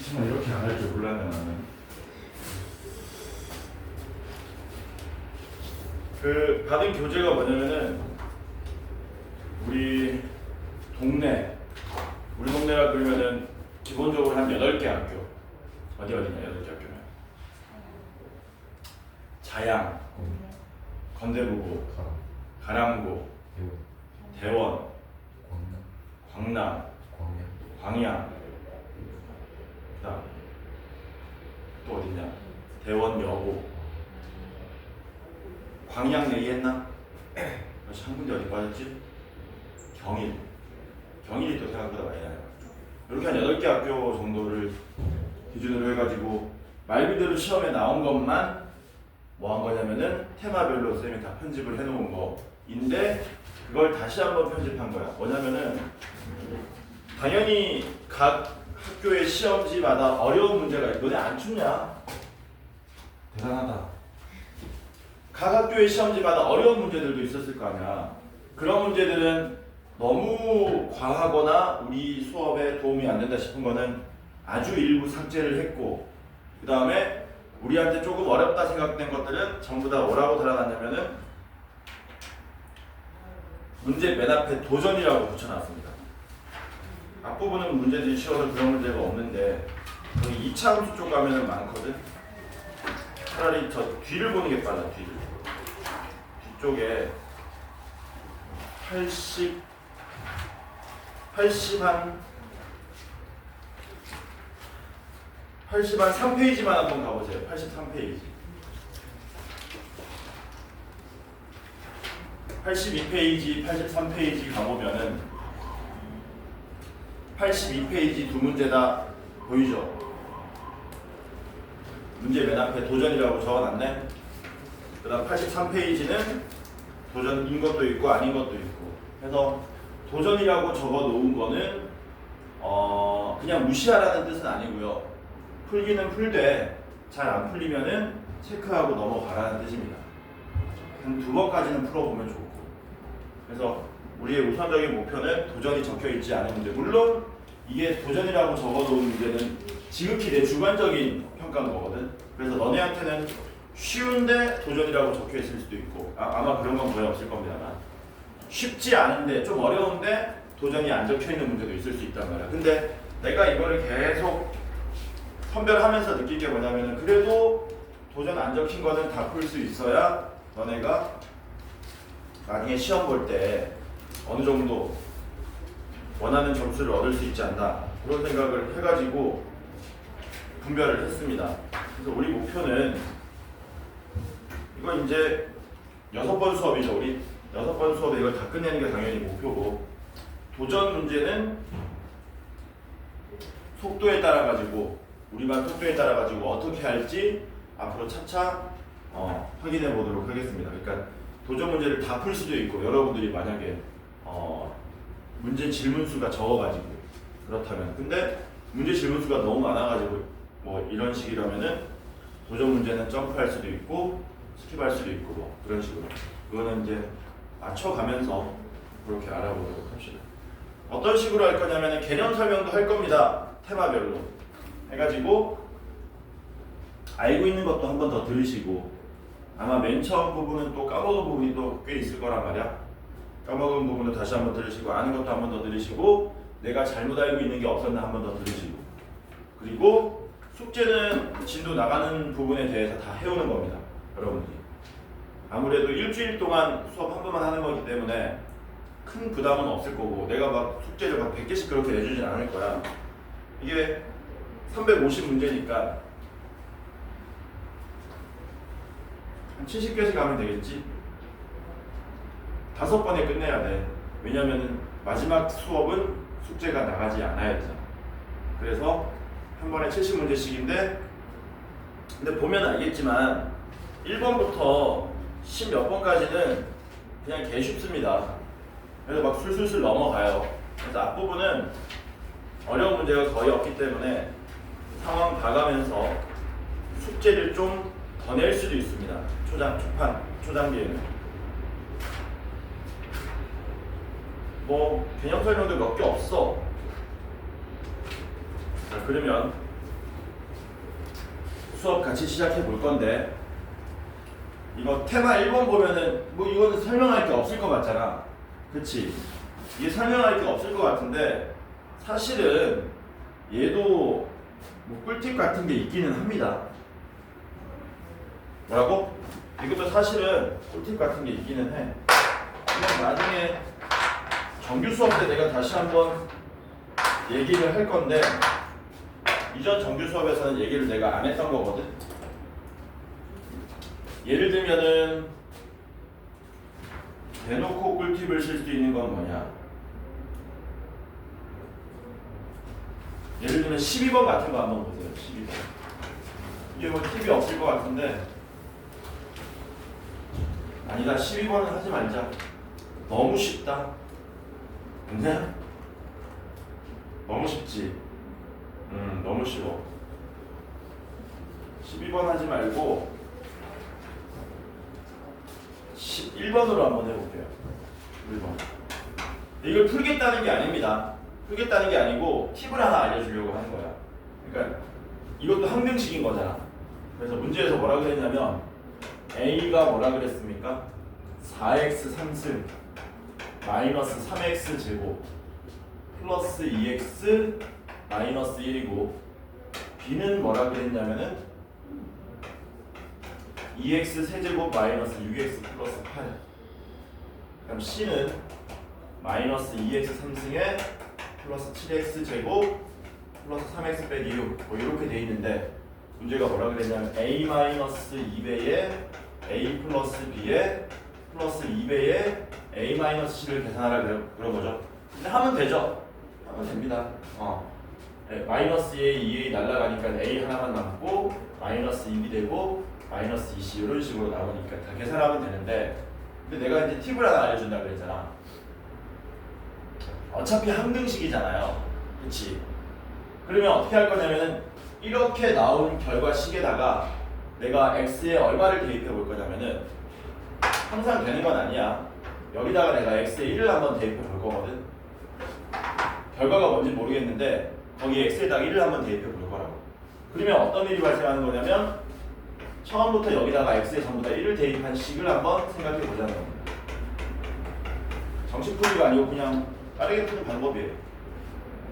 정말 이렇게 안 할 줄 몰랐네 나는. 그 받은 교재가 뭐냐면은 우리 동네가 그러면은 기본적으로 한 8개 학교. 어디냐 8개 학교면 자양, 건대부고, 가랑고, 대원, 광남, 광양, 그다음 또 어딨냐? 대원여고, 광양 얘기했나? 한 군데 어디 빠졌지? 경일이 또 생각보다 많이 나요. 이렇게 한 8개 학교 정도를 기준으로 해가지고 말 그대로 시험에 나온 것만 뭐 한 거냐면은 테마별로 쌤이 다 편집을 해놓은 거인데 그걸 다시 한번 편집한 거야. 뭐냐면은 당연히 각 학교의 시험지마다 어려운 문제가 있어. 너네 안 춥냐? 대단하다. 각 학교의 시험지마다 어려운 문제들도 있었을 거 아니야. 그런 문제들은 너무 과하거나 우리 수업에 도움이 안 된다 싶은 거는 아주 일부 삭제를 했고, 그 다음에 우리한테 조금 어렵다 생각된 것들은 전부 다 뭐라고 달아놨냐면은 문제 맨 앞에 도전이라고 붙여놨습니다. 앞부분은 문제들이 쉬워서 그런 문제가 없는데 거기 2차 함수 쪽 가면은 많거든. 차라리 저 뒤를 보는 게 빨라. 뒤쪽에 80 한 3페이지만 한번 가보세요. 83페이지. 82페이지, 83페이지 가보면은 82페이지 두 문제 다 보이죠? 문제 맨 앞에 도전이라고 적어놨네. 그 다음 83페이지는 도전인 것도 있고 아닌 것도 있고 해서 도전이라고 적어놓은 거는 그냥 무시하라는 뜻은 아니고요. 풀기는 풀되 잘 안 풀리면은 체크하고 넘어가라는 뜻입니다. 한 2번까지는 풀어보면 좋고. 그래서 우리의 우선적인 목표는 도전이 적혀있지 않은 문제. 물론 이게 도전이라고 적어놓은 문제는 지극히 내 주관적인 평가인 거거든. 그래서 너네한테는 쉬운데 도전이라고 적혀있을 수도 있고 아마 그런 건 거의 없을 겁니다만 쉽지 않은데 좀 어려운데 도전이 안 적혀있는 문제도 있을 수 있단 말이야. 근데 내가 이거를 계속 선별하면서 느낀 게 뭐냐면은 그래도 도전 안 적힌 거는 다 풀 수 있어야 너네가 나중에 시험 볼 때 어느 정도 원하는 점수를 얻을 수 있지 않나 그런 생각을 해가지고 분별을 했습니다. 그래서 우리 목표는 이거 이제 6번 수업이죠. 우리 6번 수업에 이걸 다 끝내는 게 당연히 목표고 도전 문제는 속도에 따라 가지고 우리만 속도에 따라 가지고 어떻게 할지 앞으로 차차 확인해 보도록 하겠습니다. 그러니까 도전 문제를 다 풀 수도 있고 여러분들이 만약에 문제 질문 수가 적어가지고 그렇다면 근데 문제 질문 수가 너무 많아가지고 뭐 이런 식이라면은 도전 문제는 점프할 수도 있고 스킵할 수도 있고 뭐 그런 식으로 그거는 이제 맞춰가면서 그렇게 알아보도록 합시다. 어떤 식으로 할 거냐면은 개념 설명도 할 겁니다. 테마별로 해가지고 알고 있는 것도 한 번 더 들으시고 아마 맨 처음 부분은 또 까먹은 부분이 또 꽤 있을 거란 말이야. 까먹은 부분도 다시 한 번 들으시고 아는 것도 한 번 더 들으시고 내가 잘못 알고 있는 게 없었나 한 번 더 들으시고 그리고 숙제는 진도 나가는 부분에 대해서 다 해오는 겁니다. 여러분들이 아무래도 일주일 동안 수업 한 번만 하는 거기 때문에 큰 부담은 없을 거고 내가 막 숙제를 막 100개씩 그렇게 내주진 않을 거야. 이게 350문제니까 한 70개씩 하면 되겠지. 5번에 끝내야 돼. 왜냐면은 마지막 수업은 숙제가 나가지 않아야 되잖아. 그래서 한 번에 70문제씩인데 근데 보면 알겠지만 1번부터 10 몇 번까지는 그냥 개 쉽습니다. 그래서 막 술술술 넘어가요. 그래서 앞부분은 어려운 문제가 거의 없기 때문에 상황 봐가면서 숙제를 좀 더 낼 수도 있습니다. 초단기에는 뭐 개념 설명도 몇 개 없어. 자, 그러면 수업 같이 시작해 볼 건데 이거 테마 1번 보면은 뭐 이거는 설명할 게 없을 것 같잖아. 그치? 이게 설명할 게 없을 것 같은데 사실은 얘도 뭐 꿀팁 같은 게 있기는 합니다. 뭐라고? 이것도 사실은 꿀팁 같은 게 있기는 해. 이건 나중에 정규 수업 때 내가 다시 한번 얘기를 할 건데 이전 정규 수업에서는 얘기를 내가 안 했던 거거든. 예를 들면은 대놓고 꿀팁을 쓸 수 있는 건 뭐냐? 예를 들면 12번 같은 거 한번 보세요. 12번. 이게 뭐 팁이 없을 것 같은데 아니다. 12번은 하지 말자. 너무 쉽다. 근데 너무 쉽지. 너무 쉬워. 12번 하지 말고 11번으로 한번 해볼게요. 1번. 이걸 풀겠다는 게 아닙니다. 풀겠다는 게 아니고 팁을 하나 알려주려고 하는 거야. 그러니까 이것도 항등식인 거잖아. 그래서 문제에서 뭐라 그랬냐면 A가 뭐라 그랬습니까? 4x 3승 마이너스 3x 제곱 플러스 2x 마이너스 1이고 B는 뭐라 그랬냐면은 2x 세제곱 마이너스 6x 플러스 8. 그럼 C는 마이너스 2x 3승에 플러스 7x 제곱 플러스 3x 빼기 6 뭐 이렇게 돼 있는데 문제가 뭐라 그랬냐면 a 마이너스 2배의 a 플러스 b의 플러스 2배의 a 마이너스 c를 계산하라 그런 거죠. 근데 하면 되죠. 하면 됩니다. 마이너스 a, 2a 날라가니까 a 하나만 남고 마이너스 2b 되고 마이너스 2c 이런 식으로 나오니까 다 계산하면 되는데 근데 내가 이제 팁을 하나 알려준다 그랬잖아. 어차피 항등식이잖아요. 그치? 그러면 어떻게 할 거냐면은 이렇게 나온 결과식에다가 내가 x에 얼마를 대입해 볼 거냐면은 항상 되는 건 아니야. 여기다가 내가 x에 1을 한번 대입해 볼 거거든. 결과가 뭔지 모르겠는데 거기 x에다가 1을 한번 대입해 볼 거라고. 그러면 어떤 일이 발생하는 거냐면 처음부터 여기다가 x에 전부 다 1을 대입한 식을 한번 생각해 보자는 겁니다. 정식 풀이가 아니고 그냥 빠르게 푸는 방법이에요.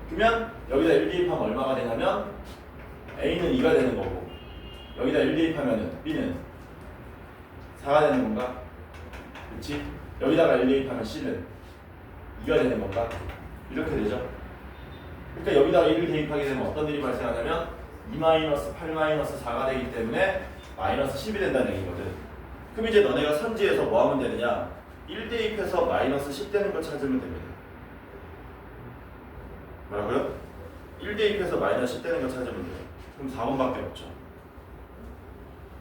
그러면 여기다 1 대입하면 얼마가 되냐면 A는 2가 되는 거고 여기다 1 대입하면 B는 4가 되는 건가? 그렇지? 여기다가 1 대입하면 C는 2가 되는 건가? 이렇게 되죠. 그러니까 여기다가 1을 대입하게 되면 어떤 일이 발생하냐면 2-8-4가 되기 때문에 마이너스 10이 된다는 얘기거든. 그럼 이제 너네가 선지에서 뭐 하면 되느냐? 1 대입해서 마이너스 10 되는 거 찾으면 됩니다. 뭐라고요? 1 대입해서 마이너스 10 되는 거 찾으면 돼요. 그럼 4번밖에 없죠.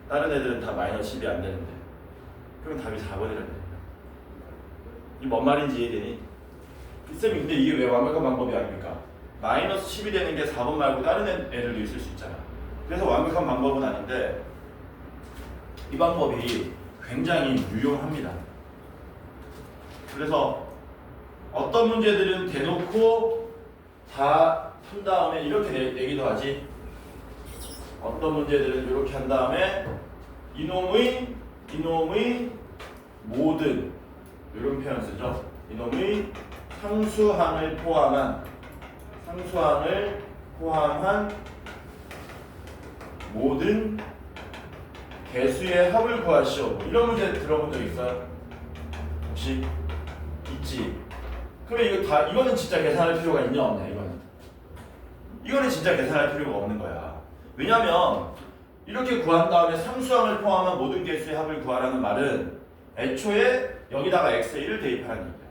다른 애들은 다 마이너스 10이 안 되는데. 그럼 답이 4번이라는 거예요. 이게 뭔 말인지 이해되니? 쌤이 근데 이게 왜 완벽한 방법이 아닙니까? 마이너스 10이 되는 게 4번 말고 다른 애들도 있을 수 있잖아. 그래서 완벽한 방법은 아닌데 이 방법이 굉장히 유용합니다. 그래서 어떤 문제들은 대놓고 다 푼 다음에 이렇게 내기도 하지. 어떤 문제들은 이렇게 한 다음에 이놈의 모든 이런 표현 쓰죠. 이놈의 상수항을 포함한 모든 개수의 합을 구하시오. 이런 문제 들어본 적 있어요? 혹시? 있지. 그러면 이거는 진짜 계산할 필요가 있냐 없냐 이거는 진짜 계산할 필요가 없는 거야. 왜냐면 이렇게 구한 다음에 상수항을 포함한 모든 개수의 합을 구하라는 말은 애초에 여기다가 x에 1을 대입하라는 얘기야.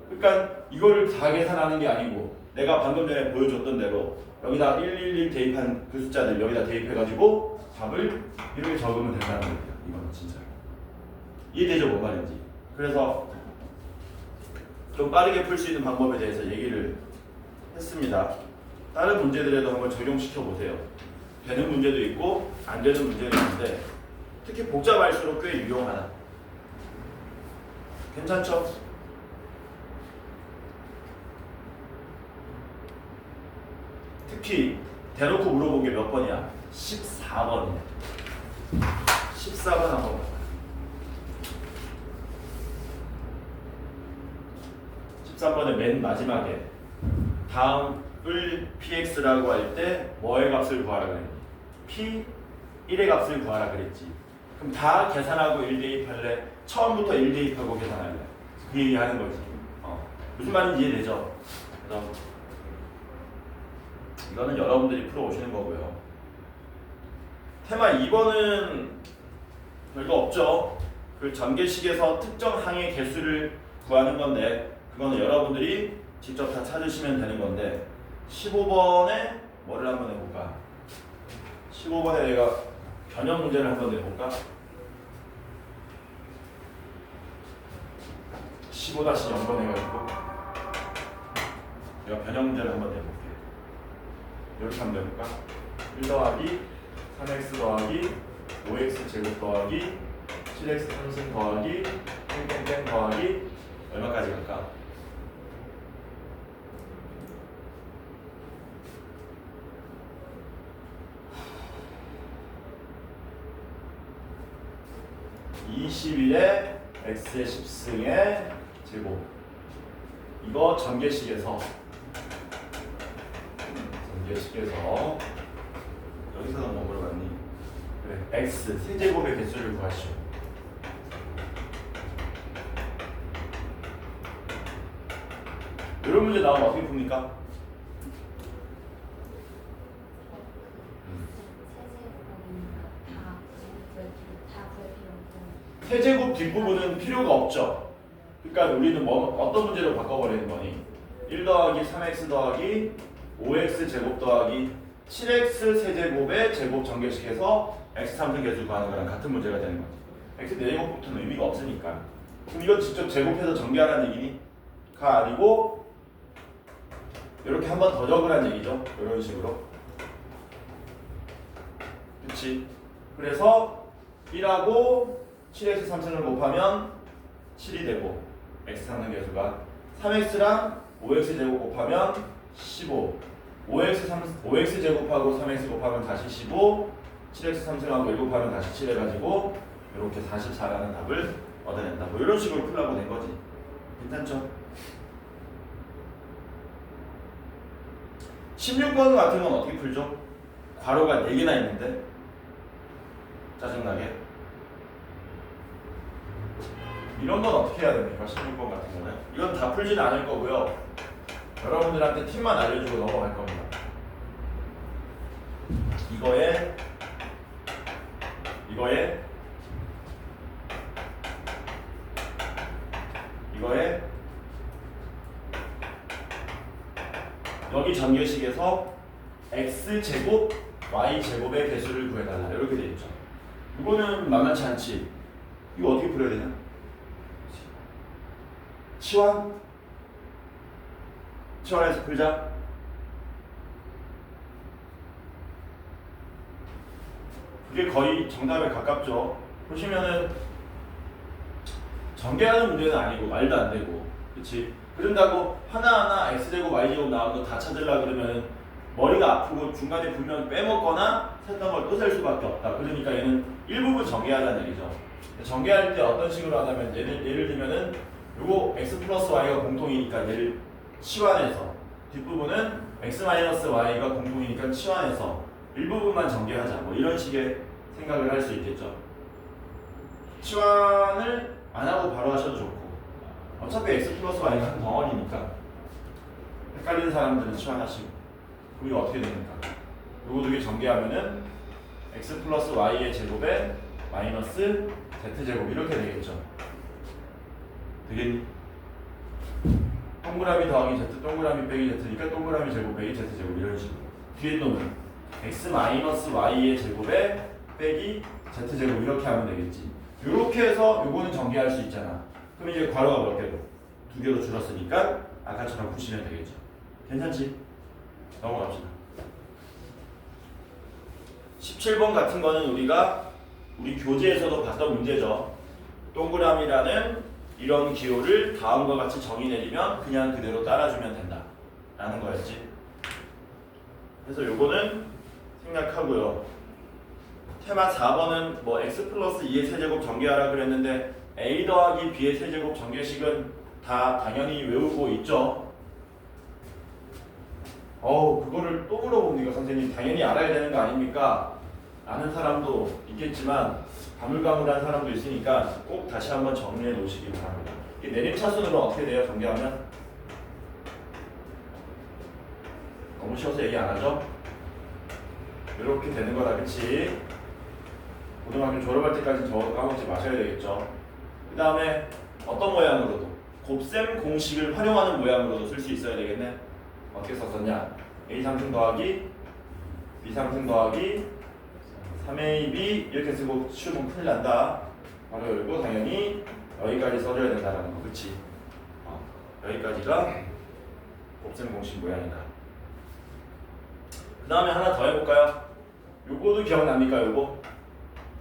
그러니까 이거를 다 계산하는 게 아니고 내가 방금 전에 보여줬던 대로 여기다 111 대입한 그 숫자들 여기다 대입해가지고 답을 이렇게 적으면 된다는 거야. 이거는 진짜 이해되죠? 뭔 말인지. 그래서 좀 빠르게 풀 수 있는 방법에 대해서 얘기를 했습니다. 다른 문제들에도 한번 적용시켜 보세요. 되는 문제도 있고 안 되는 문제도 있는데 특히 복잡할수록 꽤 유용하다. 괜찮죠? 특히 대놓고 물어본 게 몇 번이야? 14번이야. 14번 한번 봐. 맨 마지막에 다음을 px라고 할 때 뭐의 값을 구하라 그랬니? p1의 값을 구하라 그랬지. 그럼 다 계산하고 1 대입할래? 처음부터 1 대입하고 계산할래? 그 얘기 하는 거지. 무슨 말인지 이해되죠? 그래서 이거는 여러분들이 풀어오시는 거고요. 테마 2번은 별거 없죠. 그 전개식에서 특정 항의 개수를 구하는 건데 그거는 여러분들이 직접 다 찾으시면 되는 건데 15번에 뭐를 한번 해볼까? 15번에 내가 변형 문제를 한번 내볼까? 15-0번 해가지고 내가 변형 문제를 한번 내볼게. 이렇게 한번 내볼까? 1 더하기 3x 더하기 5x 제곱 더하기 7x 3승 더하기 땡땡땡 더하기 얼마까지 갈까? 21에 x의 10승의 제곱. 이거 전개식에서 여기서는 뭐 물어봤니? 그래, x 세제곱의 개수를 구하시오. 이런 문제 나오면 어떻게 풉니까? 세제곱 뒷부분은 필요가 없죠. 그러니까 우리는 어떤 문제로 바꿔버리는 거니? 1 더하기 3x 더하기 5x 제곱 더하기 7x 세제곱의 제곱 전개식에서 x 3승 개수 구하는 거랑 같은 문제가 되는 거지. x 4제곱부터는 의미가 없으니까. 그럼 이거 직접 제곱해서 전개하라는 얘기니? 가 아니고 이렇게 한 번 더 적으라는 얘기죠. 이런 식으로. 그치? 그래서 1하고 7x 3승을 곱하면 7이 되고 x 3승 개수가 3x랑 5x 제곱 곱하면 15 5x 제곱하고 3x 곱하면 다시 15 7x 3승하고 1 곱하면 다시 7 해가지고 이렇게 44라는 답을 얻어낸다. 뭐 이런 식으로 풀라고 된 거지. 괜찮죠? 16번 같은 건 어떻게 풀죠? 괄호가 4개나 있는데 짜증나게 이런 건 어떻게 해야 됩니까? 16번 같은 거는 이건 다 풀지는 않을 거고요. 여러분들한테 팁만 알려주고 넘어갈 겁니다. 이거에 여기 전개식에서 x제곱 y제곱의 개수를 구해달라 이렇게 되어 있죠. 이거는 만만치 않지. 이거 어떻게 풀어야 되냐? 치환해서 풀자. 그게 거의 정답에 가깝죠. 보시면은 전개하는 문제는 아니고 말도 안 되고, 그렇지? 그런다고 하나하나 x제곱 y제곱 나오는 거 다 찾으려고 그러면 머리가 아프고 중간에 분명 빼먹거나 샜던 걸 또 셀 수밖에 없다. 그러니까 얘는 일부분 전개하자는 얘기죠. 전개할 때 어떤 식으로 하냐면 예를 들면은 요거 x 플러스 y가 공통이니까 얘를 치환해서 뒷부분은 x 마이너스 y가 공통이니까 치환해서 일부분만 전개하자. 뭐 이런 식의 생각을 할 수 있겠죠. 치환을 안 하고 바로 하셔도 좋고 어차피 x 플러스 y가 한 덩어리니까 헷갈리는 사람들은 치환하시고. 그럼 이거 어떻게 됩니까? 요거 두 개 전개하면은 x 플러스 y의 제곱에 마이너스 z제곱 이렇게 되겠죠. 되겠니? 동그라미 더하기 z 동그라미 빼기 z니까 동그라미 제곱 빼기 z제곱 이런 식으로. 뒤에 또는 x 마이너스 y의 제곱에 빼기 z제곱 이렇게 하면 되겠지. 이렇게 해서 요거는 전개할 수 있잖아. 그럼 이제 괄호가 몇 개로? 2개로 줄었으니까 아까처럼 푸시면 되겠죠. 괜찮지? 넘어갑시다. 17번 같은 거는 우리 교재에서도 봤던 문제죠. 동그라미라는 이런 기호를 다음과 같이 정의 내리면 그냥 그대로 따라주면 된다 라는 거였지. 그래서 요거는 생략하고요. 테마 4번은 뭐 x 플러스 2의 세제곱 전개하라 그랬는데 a 더하기 b의 세제곱 전개식은 다 당연히 외우고 있죠. 그거를 또 물어봅니까 선생님? 당연히 알아야 되는 거 아닙니까? 아는 사람도 있겠지만 가물가물한 사람도 있으니까 꼭 다시 한번 정리해 놓으시기 바랍니다. 이게 내림차순으로 어떻게 돼요? 전개하면? 너무 쉬워서 얘기 안 하죠? 이렇게 되는 거다, 그치? 고등학교 졸업할 때까지 저거 까먹지 마셔야 되겠죠. 그 다음에 어떤 모양으로도 곱셈 공식을 활용하는 모양으로도 쓸 수 있어야 되겠네. 어떻게 썼었냐? a 상승 더하기 b 상승 더하기 3ab 이렇게 쓰고 쉬우면 큰일 난다. 바로 열고 당연히 여기까지 써줘야 된다는 거, 그치? 여기까지가 곱셈 공식 모양이다. 그 다음에 하나 더 해볼까요? 요거도 기억납니까? 요거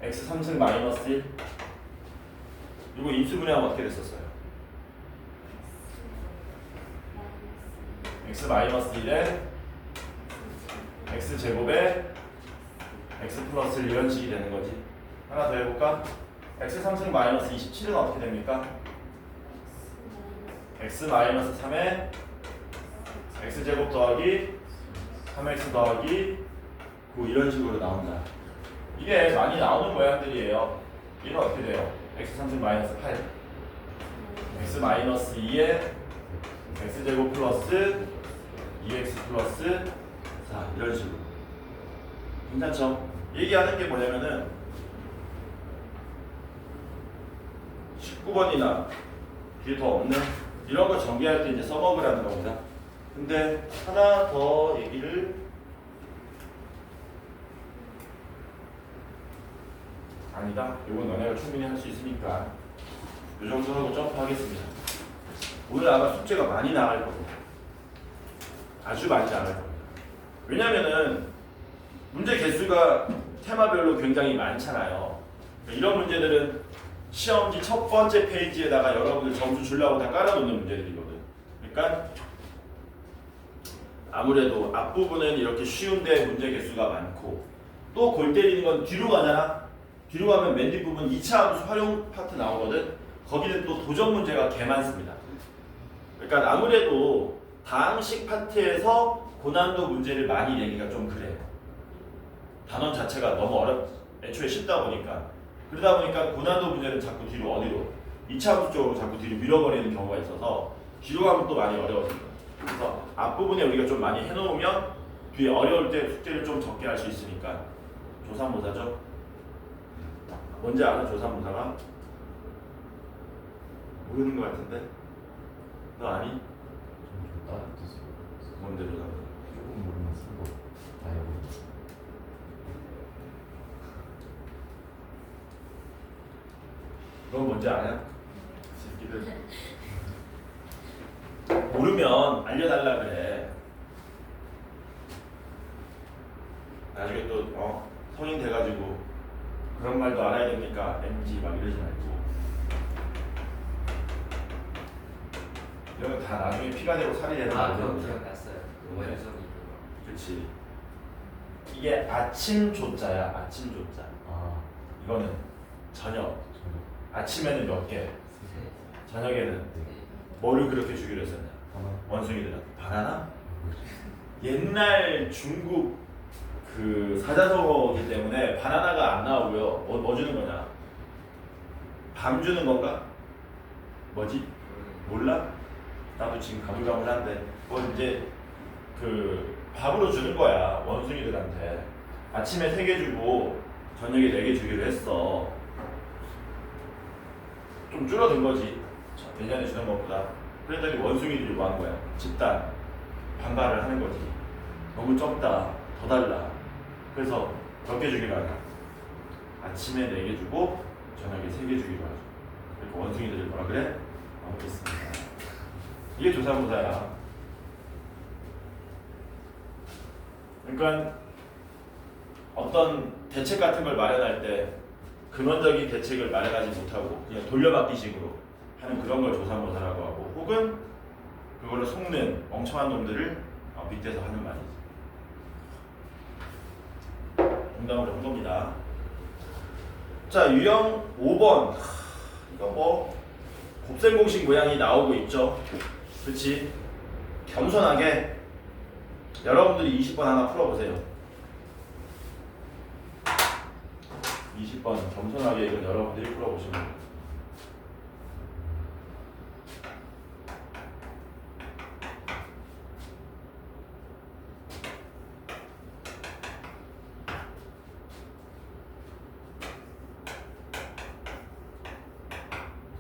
x 3승 마이너스 1 요거 인수분해하면 어떻게 됐었어요? x 마이너스 1에 x 제곱에 x 플러스 1 이런 식이 되는 거지. 하나 더 해볼까? x 3승 마이너스 27은 어떻게 됩니까? x 마이너스 3에 x 제곱 더하기 3x 더하기 9 이런 식으로 나온다. 이게 많이 나오는 모양들이에요. 얘는 어떻게 돼요? x 3승 마이너스 8 x 마이너스 2에 x 제곱 플러스 2x 플러스 4 이런 식으로. 괜찮죠? 얘기하는 게 뭐냐면은 19번이나 뒤에 더 없는 이런 거 전개할 때 이제 써먹으라는 겁니다. 근데 하나 더 얘기를 아니다. 이건 너네가 충분히 할 수 있으니까 이 정도 하고 점프하겠습니다. 오늘 아마 숙제가 많이 나갈 거고 아주 많이 나갈 겁니다. 왜냐면은 문제 개수가 테마별로 굉장히 많잖아요. 이런 문제들은 시험지 첫 번째 페이지에다가 여러분들 점수 주려고 다 깔아놓는 문제들이거든. 그러니까 아무래도 앞부분은 이렇게 쉬운데 문제 개수가 많고 또 골 때리는 건 뒤로 가잖아. 뒤로 가면 맨 뒷부분 2차 함수 활용 파트 나오거든. 거기는 또 도전 문제가 개 많습니다. 그러니까 아무래도 다항식 파트에서 고난도 문제를 많이 내기가 좀 그래. 단원 자체가 너무 애초에 쉽다 보니까. 그러다 보니까 고난도 문제는 자꾸 뒤로 어디로 2차 함수 쪽으로 자꾸 뒤로 밀어버리는 경우가 있어서 뒤로 가면 또 많이 어려워집니다. 그래서 앞부분에 우리가 좀 많이 해놓으면 뒤에 어려울 때 숙제를 좀 적게 할 수 있으니까. 조삼모사죠? 뭔지 알아? 조삼모사가? 모르는 것 같은데? 너 아니? 좀 따뜻해서 뭔데 조삼모사? 조금 모르면 쓰고 알고. 넌 뭔지 아냐? 새끼들. 모르면 알려달라 그래. 나중에 또 성인 돼가지고 그런 말도 알아야 됩니까? MG 막 이러지 말고. 이러면 다 나중에 피가 되고 살이 되는 그거 거거든. 기억났어요. 뭐야? 원성이 그렇지. 이게 아침 조자야. 아침 조자. 아, 이거는 저녁. 아침에는 몇 개? 저녁에는 뭐를 그렇게 주기로 했었냐? 원숭이들한테 바나나? 옛날 중국 그 사자성어이기 때문에 바나나가 안 나오고요. 뭐 주는 거냐? 밤 주는 건가? 뭐지? 몰라? 나도 지금 가물가물한데 뭐 이제 그 밥으로 주는 거야 원숭이들한테. 아침에 3개 주고 저녁에 4개 주기로 했어. 좀 줄어든 거지. 예전에 주는 것보다. 그랬더니 원숭이들이 뭐 하는 거야? 집단 반발을 하는 거지. 너무 적다. 더 달라. 그래서 몇 개 주기로 하냐? 아침에 4개 주고 저녁에 3개 주기로 하죠. 그러니까 원숭이들이 뭐라 그래? 알겠습니다. 이게 조사모사야. 그러니까 어떤 대책 같은 걸 마련할 때 근원적인 대책을 마련하지 못하고 그냥 돌려받기식으로 하는 그런 걸 조사모사라고 하고, 혹은 그거를 속는 멍청한 놈들을 빗대서 하는 말이지. 농담으로 한 겁니다. 자, 유형 5번. 이건 뭐 곱셈 공식 모양이 나오고 있죠. 그렇지? 겸손하게 여러분들이 20번 하나 풀어보세요. 20번 겸손하게 이건 여러분들이 풀어보시면 돼요.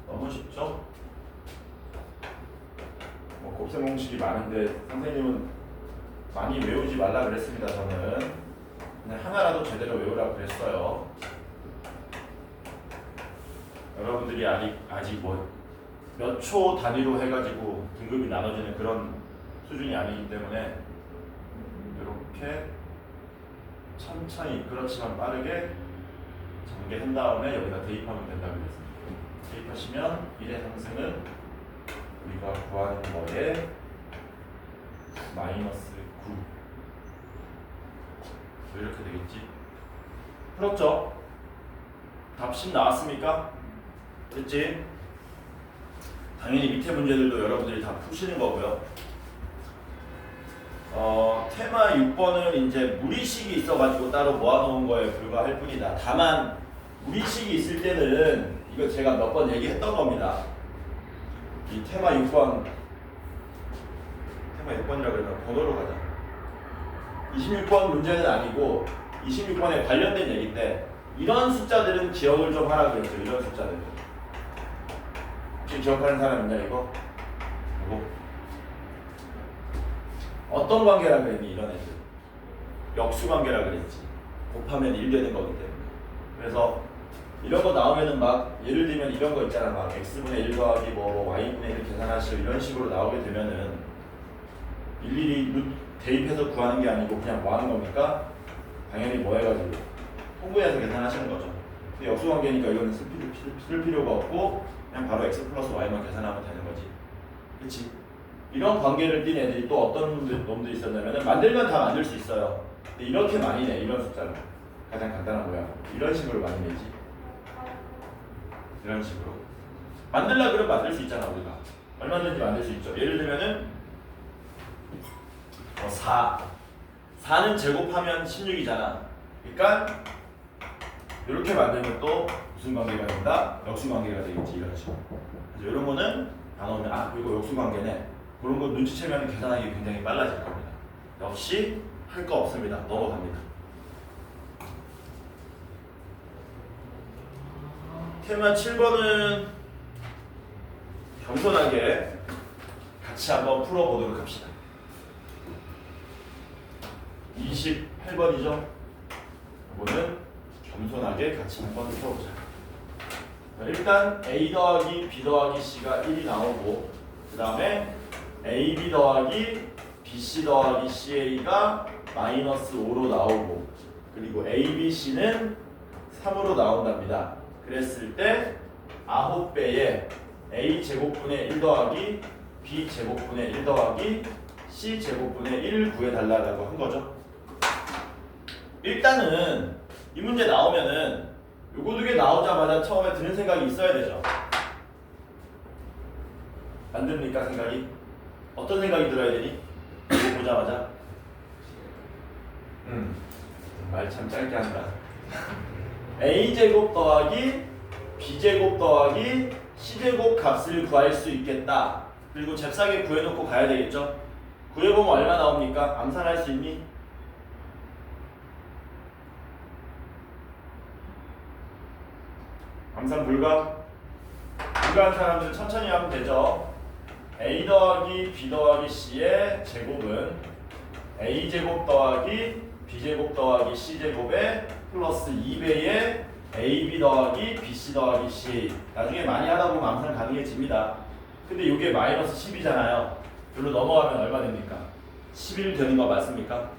너무 쉽죠? 뭐 곱셈 공식이 많은데 선생님은 많이 외우지 말라 그랬습니다. 저는 그냥 하나라도 제대로 외우라고 그랬어요. 여러분들이 아직 뭐 몇 초 단위로 해가지고 등급이 나눠지는 그런 수준이 아니기 때문에 이렇게 천천히 그렇지만 빠르게 전개한 다음에 여기다 대입하면 된다고 그랬습니다. 대입하시면 1의 상승은 우리가 구하는 거에 마이너스 9 이렇게 되겠지. 풀었죠? 답 10 나왔습니까? 됐지? 당연히 밑에 문제들도 여러분들이 다 푸시는 거고요. 테마 6번은 이제 무리식이 있어가지고 따로 모아놓은 거에 불과할 뿐이다. 다만 무리식이 있을 때는 이거 제가 몇 번 얘기했던 겁니다. 이 테마 6번이라 그러면 번호로 가자. 26번 문제는 아니고 26번에 관련된 얘기인데 이런 숫자들은 기억을 좀 하라 그랬죠. 이런 숫자들은. 혹시 기억하는 사람 있냐 이거? 이거? 어떤 관계라 그랬니 이런 애들? 역수관계라 그랬지. 곱하면 1 되는 거기 때문에. 그래서 이런 거 나오면은 막 예를 들면 이런 거 있잖아. 막 x분의 1 더하기 뭐 y분의 1 계산하시오 이런 식으로 나오게 되면은 일일이 대입해서 구하는 게 아니고 그냥 뭐 하는 겁니까? 당연히 뭐 해가지고 통분해서 계산하시는 거죠. 근데 역수관계니까 이거는 쓸 필요가 없고 그냥 바로 x 플러스 y만 계산하면 되는 거지. 그치? 이런 관계를 띈 애들이 또 어떤 놈들이 있었냐면 만들면 다 만들 수 있어요. 근데 이렇게 많이 내 이런 숫자를 가장 간단한 모양 이런 식으로 많이 내지. 이런 식으로 만들라 그러면 만들 수 있잖아. 우리가 얼마든지 만들 수 있죠. 예를 들면은 4는 제곱하면 16이잖아. 그러니까 이렇게 만들면 또 무슨 관계가 된다? 역수관계가 되겠지. 이런 식으로. 그래서 이런 거는 다 넣으면 이거 역수관계네. 그런 거 눈치채면 계산하기 굉장히 빨라질 겁니다. 역시 할 거 없습니다. 넘어갑니다. 테마 7번은 겸손하게 같이 한번 풀어보도록 합시다. 28번이죠. 이거는 겸손하게 같이 한번 풀어보자. 일단 A 더하기 B 더하기 C가 1이 나오고 그 다음에 AB 더하기 BC 더하기 CA가 마이너스 5로 나오고 그리고 ABC는 3으로 나온답니다. 그랬을 때 9배에 A제곱분의 1 더하기 B제곱분의 1 더하기 C제곱분의 1을 구해달라고 한 거죠. 일단은 이 문제 나오면은 요거 두 개 나오자마자 처음에 드는 생각이 있어야 되죠. 안 듭니까 생각이? 어떤 생각이 들어야 되니? 이거 보자마자 말 참 짧게 한다. A제곱 더하기 B제곱 더하기 C제곱 값을 구할 수 있겠다. 그리고 잽싸게 구해놓고 가야 되겠죠. 구해보면 얼마 나옵니까? 암산할 수 있니? 암산 불가한 사람들은 천천히 하면 되죠. A 더하기 B 더하기 C의 제곱은 A제곱 더하기 B제곱 더하기 C제곱에 플러스 2배의 AB 더하기 BC 더하기 C. 나중에 많이 하다 보면 암산 가능해집니다. 근데 이게 마이너스 10이잖아요. 여기로 넘어가면 얼마 됩니까? 11 되는 거 맞습니까?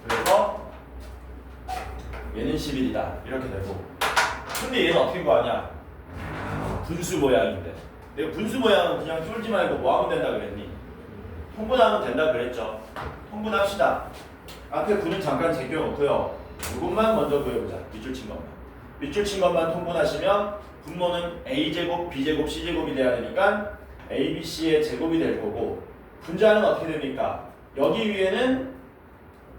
그래서 얘는 11이다. 이렇게 되고. 근데 얘는 어떻게 구하냐? 분수 모양인데. 내가 분수 모양은 그냥 쫄지 말고 뭐 하면 된다 그랬니? 통분하면 된다 그랬죠. 통분합시다. 앞에 9는 잠깐 제껴놓고요. 이것만 먼저 구해보자. 밑줄 친 것만. 밑줄 친 것만 통분하시면 분모는 a제곱, b제곱, c제곱이 돼야 되니까 abc의 제곱이 될 거고 분자는 어떻게 됩니까? 여기 위에는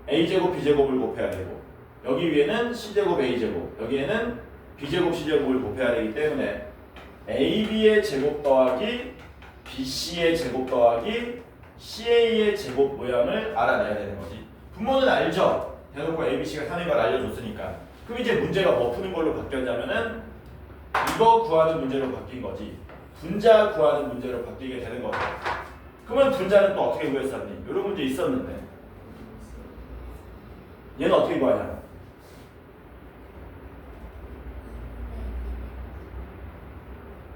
a제곱, b제곱을 곱해야 되고 여기 위에는 c제곱, a제곱 여기에는 b제곱, c제곱을 곱해야 되기 때문에 ab의 제곱 더하기 bc의 제곱 더하기 ca의 제곱 모양을 알아내야 되는 거지. 분모는 알죠? 대놓고 abc가 3인 걸 알려줬으니까. 그럼 이제 문제가 뭐 푸는 걸로 바뀌었냐면은 이거 구하는 문제로 바뀐 거지. 분자 구하는 문제로 바뀌게 되는 거죠. 그러면 분자는 또 어떻게 구했었니? 이런 문제 있었는데 얘는 어떻게 구하냐?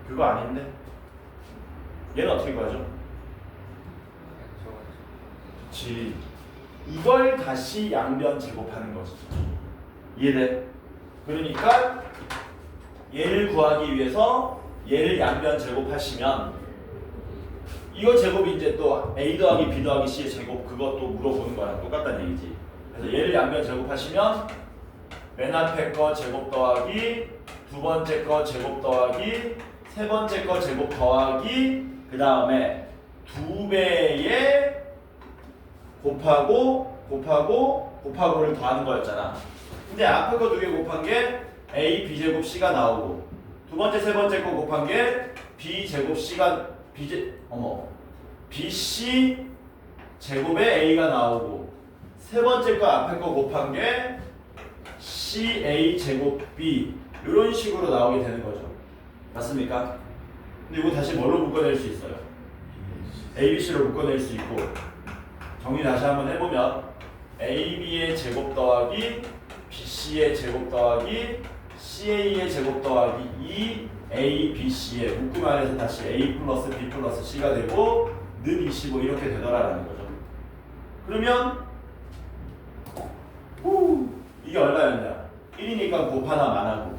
그거 아닌데? 얘는 어떻게 구하죠? 그렇지. 이걸 다시 양변 제곱하는 거지. 이해돼? 그러니까 얘를 구하기 위해서 얘를 양변 제곱하시면 이거 제곱이 이제 또 a 더하기 b 더하기 c의 제곱 그것도 물어보는 거랑 똑같다는 얘기지. 그래서 얘를 양변 제곱하시면 맨 앞에 거 제곱 더하기 두 번째 거 제곱 더하기 세 번째 거 제곱 더하기 그 다음에 두 배의 곱하고를 더하는 거였잖아. 근데 앞에 거 두 개 곱한 게 a b제곱 c가 나오고 두 번째 세 번째 거 곱한 게 b제곱 c가 bc 제곱에 a가 나오고 세 번째 거 앞에 거 곱한 게 ca 제곱 b 이런 식으로 나오게 되는 거죠. 맞습니까? 근데 이거 다시 뭘로 묶어낼 수 있어요? abc로 묶어낼 수 있고 정리 다시 한번 해보면 ab의 제곱 더하기 bc의 제곱 더하기 ca의 제곱 더하기 2abc의 묶음 안에서 다시 a 플러스 b 플러스 c가 되고 는 25 이렇게 되더라라는 거죠. 그러면 이게 얼마였냐? 1이니까 곱 하나 만하고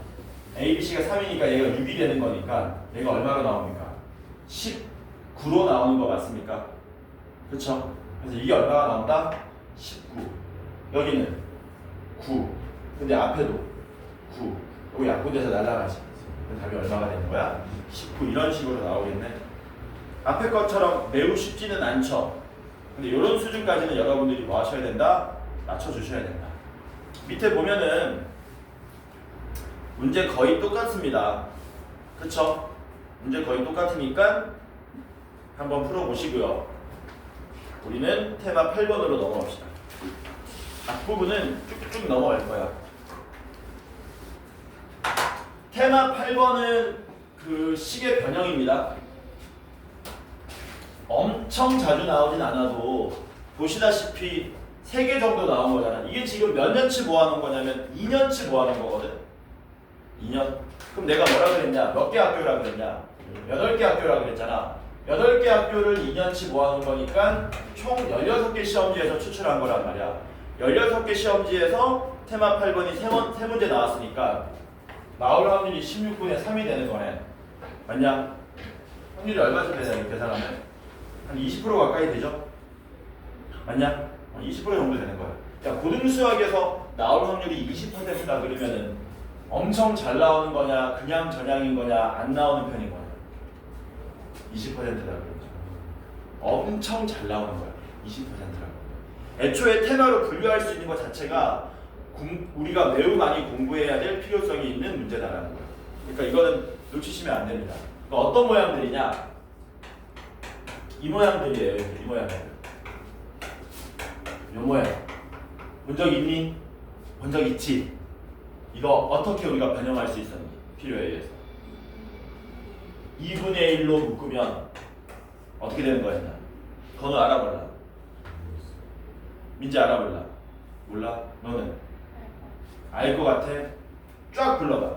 abc가 3이니까 얘가 6이 되는 거니까 얘가 얼마로 나옵니까? 19로 나오는 거 맞습니까? 그렇죠? 그래서 이게 얼마가 나온다? 19. 여기는 9. 근데 앞에도 9. 여기 약분돼서 날아가지. 그럼 답이 얼마가 되는 거야? 19 이런 식으로 나오겠네. 앞에 것처럼 매우 쉽지는 않죠. 근데 이런 수준까지는 여러분들이 뭐 하셔야 된다? 맞춰주셔야 된다. 밑에 보면은 문제 거의 똑같습니다. 그쵸? 문제 거의 똑같으니까 한번 풀어보시고요. 우리는 테마 8번으로 넘어갑시다. 앞부분은 쭉쭉 넘어갈 거야. 테마 8번은 그 식의 변형입니다. 엄청 자주 나오진 않아도 보시다시피 3개 정도 나온 거잖아. 이게 지금 몇 년치 모아놓은 거냐면 2년치 모아놓은 거거든. 2년. 그럼 내가 뭐라 그랬냐? 몇 개 학교라 그랬냐? 8개 학교라 그랬잖아. 8개 학교를 2년치 모아놓은 거니까 총 16개 시험지에서 추출한 거란 말이야. 16개 시험지에서 테마 8번이 3문제 나왔으니까 나올 확률이 16분의 3이 되는 거네. 맞냐? 확률이 얼마쯤 되냐 이렇게 계산하면? 한 20% 가까이 되죠? 맞냐? 20% 정도 되는 거야. 야, 고등수학에서 나올 확률이 20%다 그러면은 엄청 잘 나오는 거냐, 그냥 전향인 거냐, 안 나오는 편인 거냐? 20%다 그러죠. 엄청 잘 나오는 거야. 20%라고. 애초에 테마로 분류할 수 있는 것 자체가 우리가 매우 많이 공부해야 될 필요성이 있는 문제다라는 거야. 그러니까 이거는 놓치시면 안 됩니다. 그러니까 어떤 모양들이냐? 이 모양들이에요. 이 모양들. 이 모양. 본 적 있니? 본 적 있지? 이거 어떻게 우리가 변형할 수 있었니? 필요에 의해서. 2분의 1로 묶으면 어떻게 되는 거였냐? 너는 알아볼라? 민지 알아볼라? 몰라? 너는? 알 것 같아? 쫙 불러봐.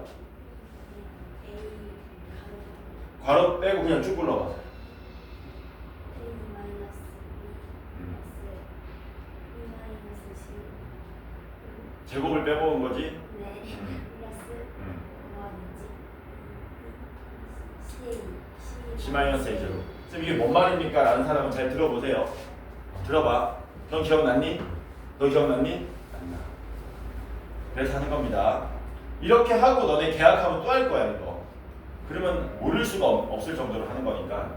괄호 빼고 그냥 쭉 불러봐. 제곱을 빼먹은 거지? 네. C-A제곱. 쌤 이게 뭔 말입니까? 라는 사람은 잘 들어보세요. 들어봐. 넌 기억났니? 너 기억났니? 안 나. 그래서 하는 겁니다. 이렇게 하고 너네 계약하면 또 할 거야 이거. 그러면 모를 수가 없을 정도로 하는 거니까.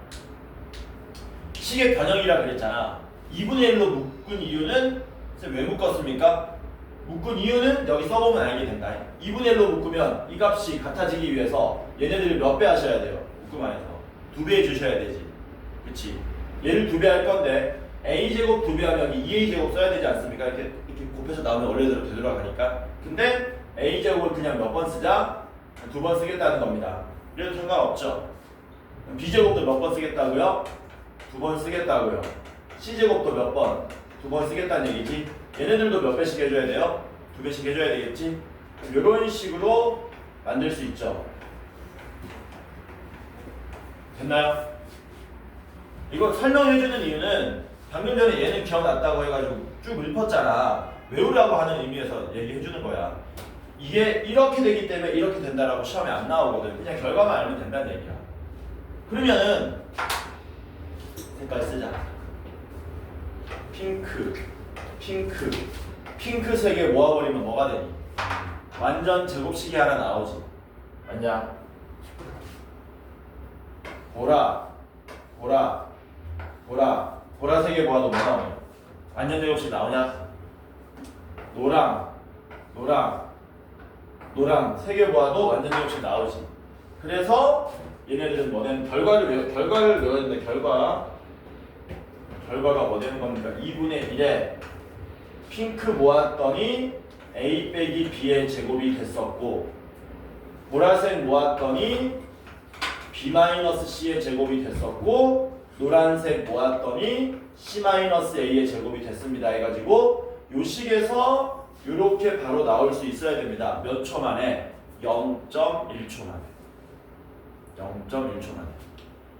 식의 변형이라 그랬잖아. 2분의 1로 묶은 이유는 왜 묶었습니까? 묶은 이유는 여기 써보면 알게 된다. 2분의 1로 묶으면 이 값이 같아지기 위해서 얘네들을 몇 배 하셔야 돼요? 묶음 안에서 2배 해주셔야 되지. 그치? 얘를 2배 할 건데 a제곱 2배 하면 여기 2a제곱 써야 되지 않습니까? 이렇게 곱해서 나오면 원래대로 되돌아가니까. 근데 a제곱을 그냥 몇 번 쓰자? 2번 쓰겠다는 겁니다. 그래도 상관없죠. b제곱도 몇 번 쓰겠다고요? 2번 쓰겠다고요. c제곱도 몇 번? 2번 쓰겠다는 얘기지. 얘네들도 몇 배씩 해줘야 돼요? 2배씩 해줘야 되겠지. 이런 식으로 만들 수 있죠. 됐나요? 이거 설명해주는 이유는 방금 전에 얘는 기억났다고 해가지고 쭉 읊었잖아. 외우라고 하는 의미에서 얘기해주는 거야. 이게 이렇게 되기 때문에 이렇게 된다라고 시험에 안 나오거든. 그냥 결과만 알면 된다는 얘기야. 그러면은 색깔 쓰자. 핑크 세 개 모아버리면 뭐가 되니? 완전 제곱식이 하나 나오지. 맞냐? 보라 세 개 모아도 뭐 나오냐? 완전 제곱식 나오냐? 노랑 세 개 모아도 완전 제곱식 나오지. 그래서 얘네들은 뭐냐면 결과를 외워야 되는데 결과가 뭐 되는 겁니까? 2분의 1에 핑크 모았더니 a 빼기 b의 제곱이 됐었고, 보라색 모았더니 b-c의 제곱이 됐었고, 노란색 모았더니 c-a의 제곱이 됐습니다 해가지고 요 식에서 이렇게 바로 나올 수 있어야 됩니다. 몇 초 만에? 0.1초 만에. 0.1초 만에.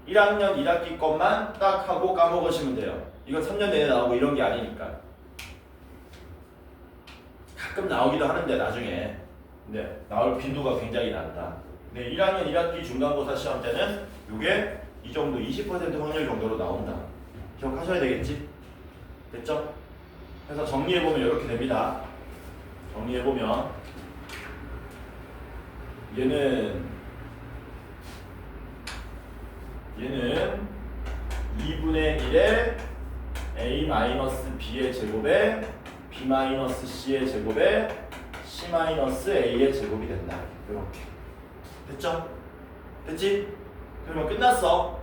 1학년 1학기 것만 딱 하고 까먹으시면 돼요. 이건 3년 내내 나오고 이런 게 아니니까. 가끔 나오기도 하는데 나중에. 근데 나올 빈도가 굉장히 낮다. 근데 1학년 1학기 중간고사 시험 때는 이게 이 정도 20% 확률 정도로 나온다. 기억하셔야 되겠지? 됐죠? 그래서 정리해보면 이렇게 됩니다. 정리해보면 얘는 2분의 1에 a-b의 제곱에 b-c의 제곱에 c-a의 제곱이 된다. 이렇게. 됐죠? 됐지? 그러면 끝났어.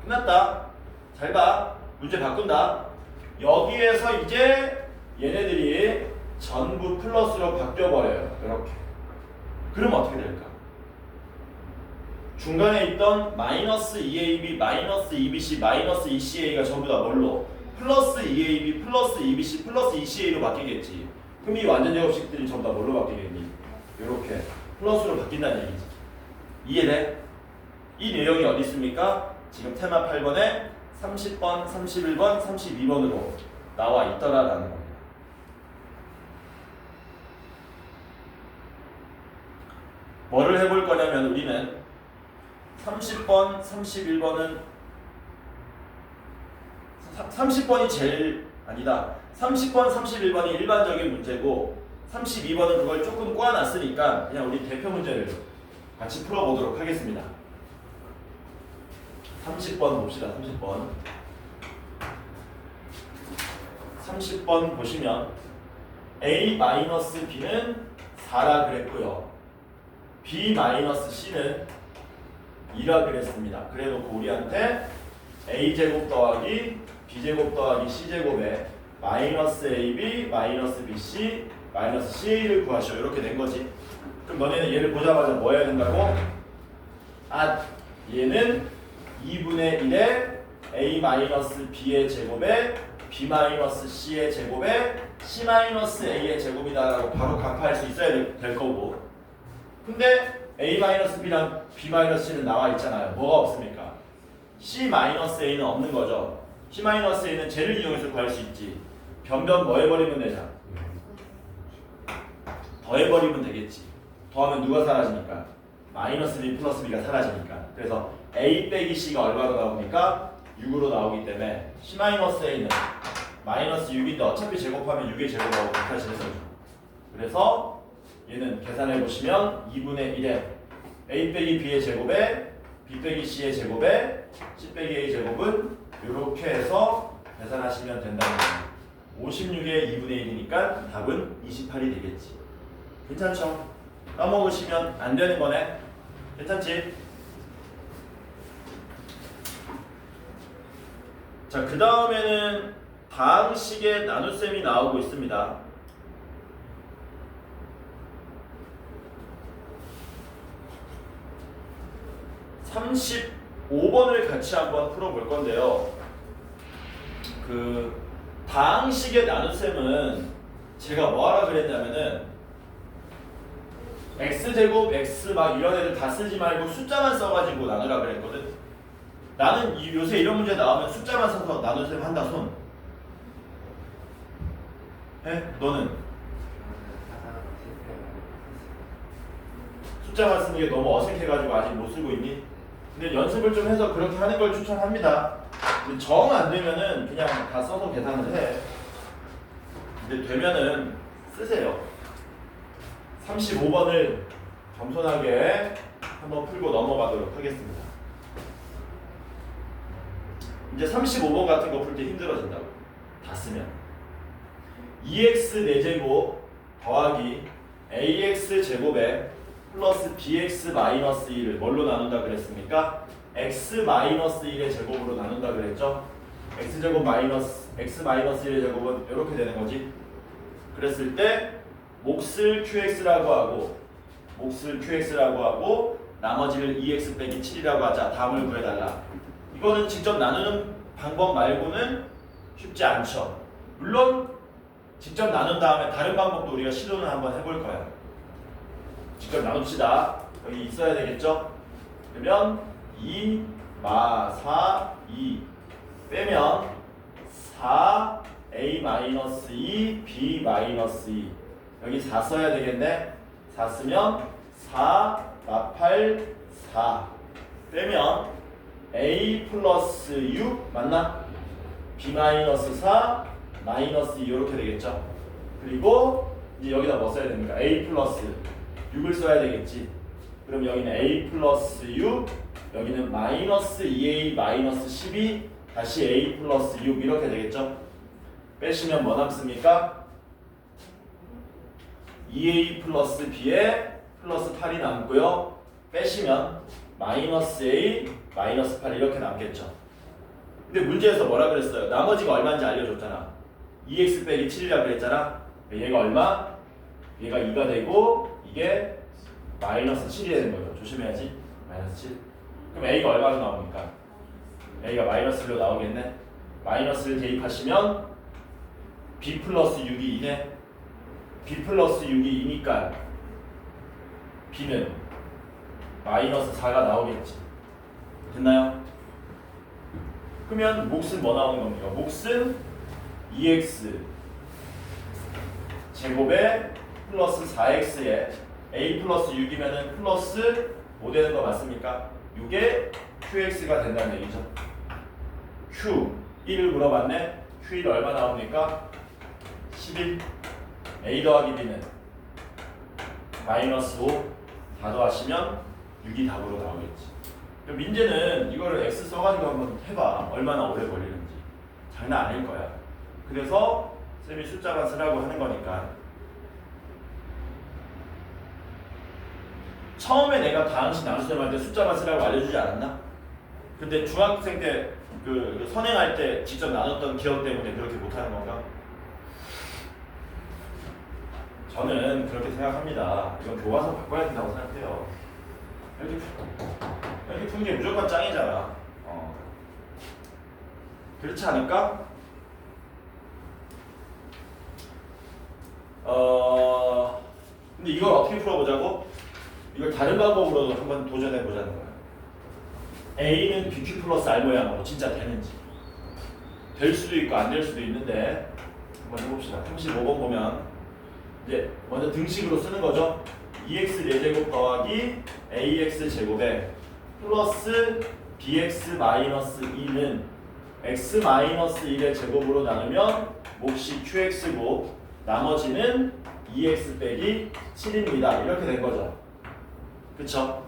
끝났다. 잘 봐. 문제 바꾼다. 여기에서 이제 얘네들이 전부 플러스로 바뀌어버려요. 이렇게. 그러면 어떻게 될까? 중간에 있던 마이너스 2ab, 마이너스 2bc, 마이너스 2ca가 전부 다 뭘로? 플러스 2ab, 플러스 2bc, 플러스 2ca로 바뀌겠지. 그럼 이 완전 제곱식들이 전부 다 뭘로 바뀌겠니? 이렇게 플러스로 바뀐다는 얘기지. 이해돼? 이 내용이 어디 있습니까? 지금 테마 8번에 30번, 31번, 32번으로 나와 있더라라는 겁니다. 뭐를 해볼 거냐면 우리는 30번, 31번은 30번이 제일 아니다. 30번, 31번이 일반적인 문제고 32번은 그걸 조금 꼬아놨으니까 그냥 우리 대표 문제를 같이 풀어보도록 하겠습니다. 30번 봅시다. 30번 보시면 a-b는 4라 그랬고요. b-c는 2라 그랬습니다. 그래놓고 우리한테 a제곱 더하기 b제곱 더하기 c제곱에 마이너스 ab, 마이너스 bc, 마이너스 ca를 구하시오. 이렇게 된 거지. 그럼 너네는 얘를 보자마자 뭐 해야 된다고? 얘는 2분의 1에 a-b의 제곱에 b-c의 제곱에 c-a의 제곱이다라고 바로 간파할 수 있어야 될 거고. 근데 a-b랑 b-c는 나와 있잖아요. 뭐가 없습니까? c-a는 없는 거죠. c-a는 쟤를 이용해서 구할 수 있지. 변변 뭐 해버리면 되잖아. 더해버리면 되겠지. 더하면 누가 사라지니까? 마이너스 b 플러스 b가 사라지니까. 그래서 a 빼기 c가 얼마로 나옵니까? 6으로 나오기 때문에 c-a는 마이너스 6인데 어차피 제곱하면 6의 제곱하고 같아지는 거죠. 그래서 얘는 계산해 보시면 2분의 1에 a 빼기 b의 제곱에 b 빼기 c의 제곱에 c 빼기 a 제곱은 이렇게 해서 계산하시면 된다는 거예요. 56의 2분의 1이니까 답은 28이 되겠지. 괜찮죠? 까먹으시면 안 되는 거네. 괜찮지? 자, 그 다음에는 다항식의 나눗셈이 나오고 있습니다. (35번을) 같이 한번 풀어볼 건데요. 그 다항식의 나눗셈은 제가 뭐하라 그랬냐면은 x제곱, x 막 이런 애들 다 쓰지 말고 숫자만 써가지고 나누라 그랬거든. 나는 요새 이런 문제 나오면 숫자만 써서 나눗셈 한다 손. 해? 너는? 숫자만 쓰는 게 너무 어색해가지고 아직 못 쓰고 있니? 근데 연습을 좀 해서 그렇게 하는 걸 추천합니다. 근데 정 안 되면은 그냥 다 써서 계산을 해. 근데 되면은 쓰세요. 35번을 겸손하게 한번 풀고 넘어가도록 하겠습니다. 이제 35번 같은 거 풀 때 힘들어진다고. 다 쓰면 2x 4제곱 더하기 ax 제곱에 플러스 bx 마이너스 1을 뭘로 나눈다 그랬습니까? x 마이너스 1의 제곱으로 나눈다 그랬죠? x제곱 마이너스 x 마이너스 1의 제곱은 이렇게 되는 거지. 그랬을 때 몫을 qx라고 하고 나머지를 2x 빼기 7이라고 하자. 답을 구해달라. 이거는 직접 나누는 방법 말고는 쉽지 않죠. 물론 직접 나눈 다음에 다른 방법도 우리가 시도는 한번 해볼 거야. 직접 나눕시다. 여기 있어야 되겠죠? 그러면 2, 마, 4, 2 빼면 4, a-2, b-2 여기 4 써야 되겠네. 4 쓰면 4, 마, 8, 4 빼면 a 플러스 6 맞나? b 마이너스 4 마이너스 2 이렇게 되겠죠. 그리고 이제 여기다 뭐 써야 됩니까? a 플러스 6을 써야 되겠지. 그럼 여기는 a 플러스 6 여기는 마이너스 2a 마이너스 12 다시 a 플러스 6 이렇게 되겠죠. 빼시면 뭐 남습니까? 2a 플러스 b에 플러스 8이 남고요. 빼시면 마이너스 a 마이너스 8 이렇게 남겠죠. 근데 문제에서 뭐라 그랬어요? 나머지가 얼마인지 알려줬잖아. 2x 빼기 7이라 그랬잖아. 얘가 얼마? 얘가 2가 되고 이게 마이너스 7이 되는 거죠. 조심해야지. 마이너스 7. 그럼 a가 얼마로 나옵니까? a가 마이너스 1로 나오겠네. 마이너스를 대입하시면 b 플러스 6이 2네. b 플러스 6이 2니까 b는 마이너스 4가 나오겠지. 됐나요? 그러면 몫은 뭐 나오는 겁니까? 몫은 2x 제곱에 플러스 4x에 a 플러스 6이면은 플러스 5 되는 거 맞습니까? 6에 qx가 된다는 얘기죠. q 1을 물어봤네. q1 얼마 나옵니까? 11. a 더하기 b는 마이너스 5 다 더하시면 6이 답으로 나오겠지. 민재는 이거를 x 써가지고 한번 해봐. 얼마나 오래 걸리는지. 장난 아닐 거야. 그래서 쌤이 숫자만 쓰라고 하는 거니까. 처음에 내가 다항식 나눗셈 할 때 숫자만 쓰라고 알려주지 않았나? 근데 중학생 때 그 선행할 때 직접 나눴던 기억 때문에 그렇게 못하는 건가? 저는 그렇게 생각합니다. 이건 교과서 바꿔야 된다고 생각해요. 이렇게 푸는 게 무조건 짱이잖아. 그렇지 않을까? 근데 이걸 어떻게 풀어보자고? 이걸 다른 방법으로도 한번 도전해보자는 거야. A는 BQ 플러스 R 모양으로 진짜 되는지. 될 수도 있고 안 될 수도 있는데 한번 해봅시다. 35번 보면 이제 먼저 등식으로 쓰는 거죠. 2x 4제곱 더하기 ax 제곱에 플러스 bx 마이너스 2는 x 마이너스 1의 제곱으로 나누면 몫이 qx고 나머지는 2x 빼기 7입니다. 이렇게 된 거죠. 그쵸?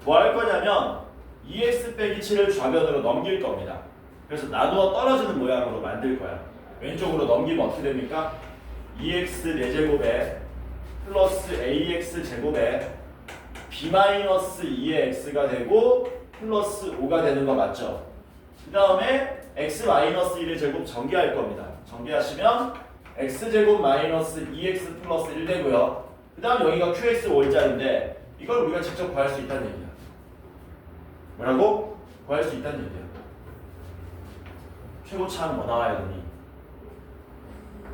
뭐 할 거냐면 2x 빼기 7을 좌변으로 넘길 겁니다. 그래서 나누어 떨어지는 모양으로 만들 거야. 왼쪽으로 넘기면 어떻게 됩니까? 2x 4제곱에 플러스 ax 제곱에 b-2의 x가 되고 플러스 5가 되는 거 맞죠? 그 다음에 x-1의 제곱 전개할 겁니다. 전개하시면 x제곱 마이너스 2x 플러스 1 되고요. 그 다음 여기가 qx 5일자리인데 이걸 우리가 직접 구할 수 있다는 얘기야. 뭐라고? 구할 수 있다는 얘기야. 최고차는 뭐 나와야 되니?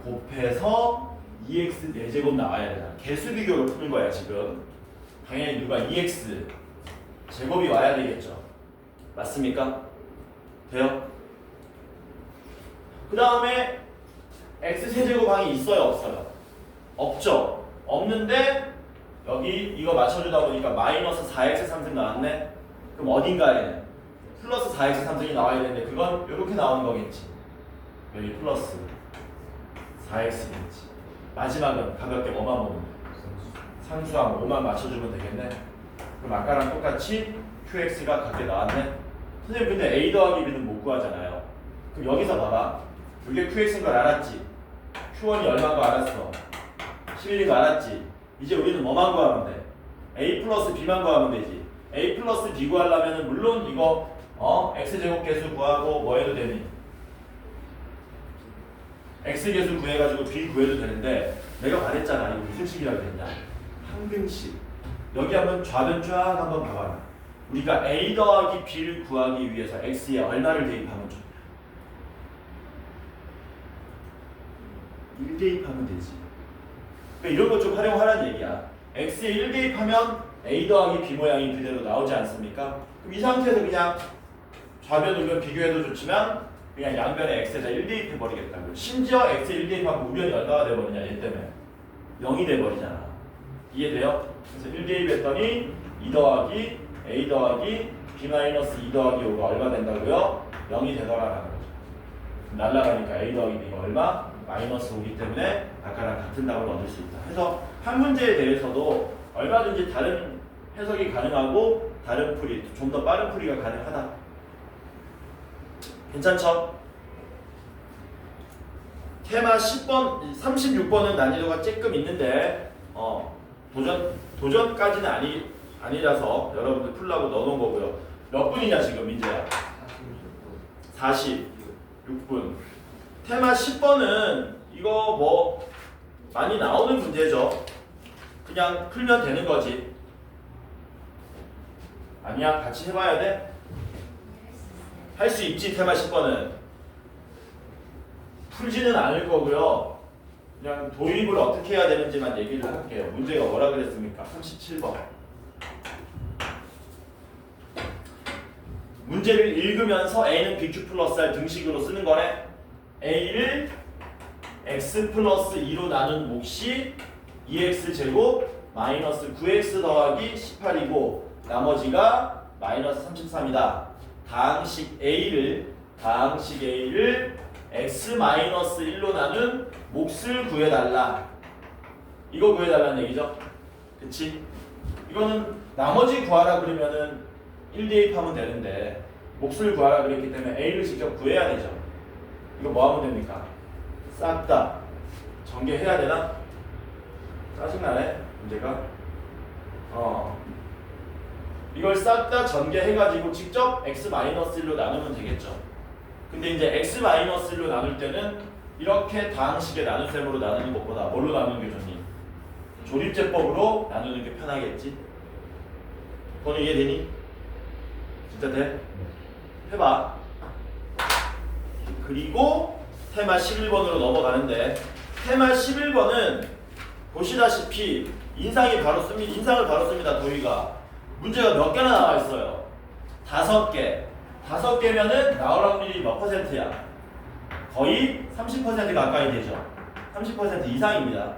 곱해서 2x 4제곱 나와야 되나? 개수 비교를 푸는 거야 지금. 당연히 누가 2x 제곱이 와야 되겠죠. 맞습니까? 돼요? 그 다음에 x 세제곱항이 있어요 없어요? 없죠. 없는데 여기 이거 맞춰주다 보니까 마이너스 4x 3승 나왔네. 그럼 어딘가에 플러스 4x 3승이 나와야 되는데 그건 이렇게 나오는 거겠지. 여기 플러스 4x겠지. 마지막은 가볍게 뭐만 보면 돼? 상수항 5만 맞춰주면 되겠네. 그럼 아까랑 똑같이 qx가 각게 나왔네. 선생님 근데 a 더하기 b는 못 구하잖아요. 그럼 여기서 봐봐. 이게 qx인 걸 알았지. q1이 얼마인 거 알았어. 11인 거 알았지. 이제 우리는 뭐만 구하면 돼? a 플러스 b만 구하면 되지. a 플러스 b 구하려면 물론 이거 x제곱 계수 구하고 뭐 해도 되니? x계수 구해가지고 b 구해도 되는데 내가 말했잖아. 이거 무슨 식이라고 했냐? 항등식. 여기 한번 좌변 쫙 한번 봐봐라. 우리가 a 더하기 b를 구하기 위해서 x에 얼마를 대입하면 좋냐? 1 대입하면 되지. 그러니까 이런 거 좀 활용하라는 얘기야. x에 1 대입하면 a 더하기 b 모양이 그대로 나오지 않습니까? 그럼 이 상태에서 그냥 좌변 우변 비교해도 좋지만 그냥 양변에 x에다 1 대입해버리겠다고. 심지어 x에 1 대입하면 우변이 얼마가 돼버리냐 얘 때문에 0이 돼버리잖아. 이해돼요? 그래서 1 대입했더니 2 더하기 a 더하기 b 마이너스 2 더하기 5가 얼마 된다고요? 0이 되더라라는 거죠. 날라가니까 a 더하기 b가 얼마? 마이너스 5기 때문에 아까랑 같은 답을 얻을 수 있다. 그래서 한 문제에 대해서도 얼마든지 다른 해석이 가능하고 다른 풀이, 좀 더 빠른 풀이가 가능하다. 괜찮죠? 테마 10번, 36번은 난이도가 조금 있는데 도전까지는 아니라서 여러분들 풀라고 넣어놓은 거고요. 몇 분이냐 지금 민재야? 46분. 테마 10번은 이거 뭐 많이 나오는 문제죠. 그냥 풀면 되는 거지. 아니야? 같이 해봐야 돼? 할 수 있지. 테마 10번은 풀지는 않을 거고요. 그냥 도입을 어떻게 해야 되는지만 얘기를 할게요. 문제가 뭐라 그랬습니까? 37번. 문제를 읽으면서 a는 bq 플러스 r 등식으로 쓰는 거네. a를 x 플러스 2로 나눈 몫이 2x 제곱 마이너스 9x 더하기 18이고 나머지가 마이너스 33이다. 다항식 a를 x 마이너스 1로 나눈 몫을 구해달라. 이거 구해달라는 얘기죠. 그치? 이거는 나머지 구하라 그러면은 1 대입하면 되는데 몫을 구하라 그랬기 때문에 a를 직접 구해야 되죠. 이거 뭐 하면 됩니까? 싹 다 전개해야 되나? 짜증나네 문제가. 이걸 싹 다 전개해가지고 직접 x-1로 나누면 되겠죠. 근데 이제 x-1로 나눌 때는 이렇게 다항식의 나눗셈으로 나누는 것보다 뭘로 나누는 게 좋니? 조립제법으로 나누는 게 편하겠지? 그건 이해되니? 진짜 돼? 해봐. 그리고 테마 11번으로 넘어가는데 테마 11번은 보시다시피 인상을 바로 씁니다. 도희가 문제가 몇 개나 나와 있어요. 5개. 5개면은 나올 확률이 몇 퍼센트야? 거의 30% 가까이 되죠. 30% 이상입니다.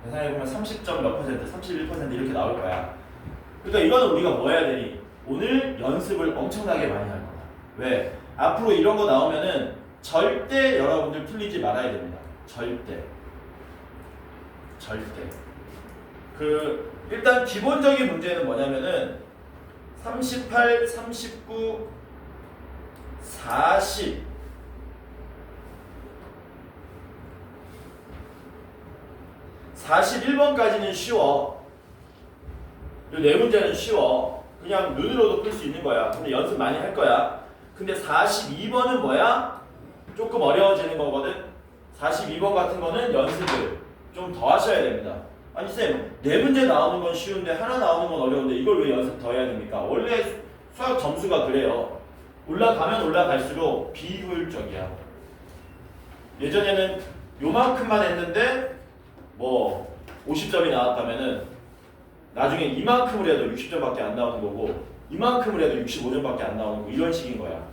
계산해보면 30점 몇 퍼센트, 31% 이렇게 나올 거야. 그러니까 이거는 우리가 뭐 해야 되니? 오늘 연습을 엄청나게 많이 할 거다. 왜? 앞으로 이런 거 나오면은 절대 여러분들 틀리지 말아야 됩니다. 절대. 일단 기본적인 문제는 뭐냐면은 38, 39, 40 41번까지는 쉬워. 이 네 문제는 쉬워. 그냥 눈으로도 풀 수 있는 거야. 근데 연습 많이 할 거야. 근데 42번은 뭐야? 조금 어려워지는 거거든. 42번 같은 거는 연습을 좀 더 하셔야 됩니다. 아니 쌤, 네 문제 나오는 건 쉬운데 하나 나오는 건 어려운데 이걸 왜 연습 더 해야 됩니까? 원래 수학 점수가 그래요. 올라가면 올라갈수록 비효율적이야. 예전에는 요만큼만 했는데 뭐 50점이 나왔다면은 나중에 이만큼을 해도 60점밖에 안 나오는 거고 이만큼을 해도 65점밖에 안 나오는 거 이런 식인 거야.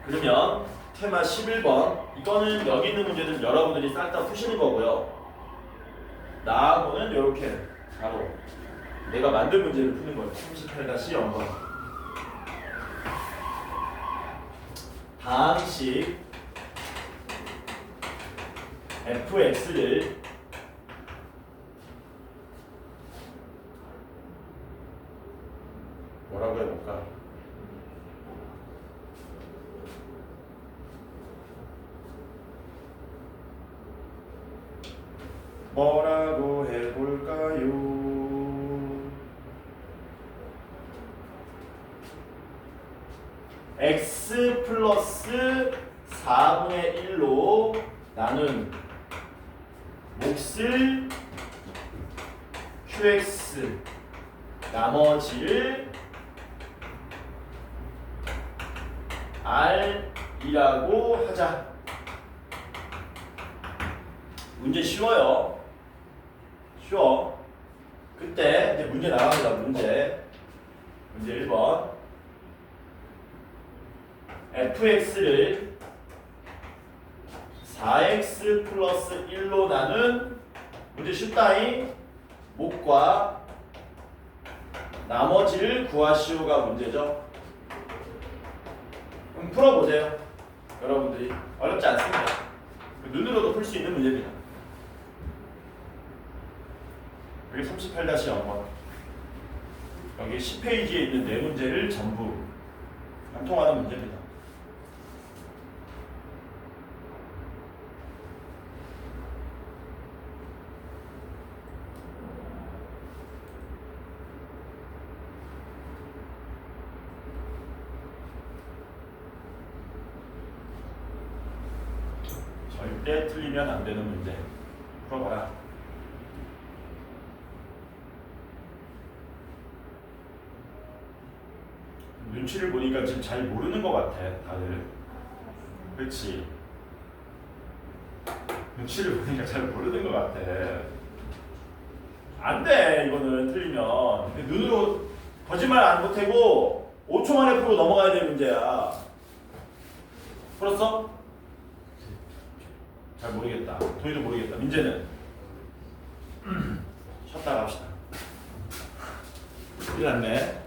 그러면 테마 11번 이거는 여기 있는 문제들 여러분들이 싹 다 푸시는 거고요. 나하고는 이렇게 바로 내가 만든 문제를 푸는 거예요. 38-0번 다항식 fx를 뭐라고 해볼까? 뭐라고 해볼까요? x 플러스 4분의 1로 나눈 몫을 qx 나머지를 r이라고 하자. 문제 쉬워요. 쉬워. 그때 이제 문제 나갑니다. 문제 1번 fx를 4x 플러스 1로 나눈 문제 쉽다잉 몫과 나머지를 구하시오가 문제죠. 그럼 풀어보세요. 여러분들이 어렵지 않습니다. 눈으로도 풀 수 있는 문제입니다. 여기 38-0번 여기 10페이지에 있는 네 문제를 전부 관통하는 문제입니다. 절대 틀리면 안 되는 문제 풀어봐라. 눈치를 보니까 지금 잘 모르는 것 같아 다들. 그렇지? 눈치를 보니까 잘 모르는 것 같아. 안 돼 이거는 틀리면. 눈으로 거짓말 안 못하고 5초 만에 풀고 넘어가야 될 문제야. 풀었어? 잘 모르겠다. 도희도 모르겠다. 민재는? 쉬었다 갑시다. 큰일 났네.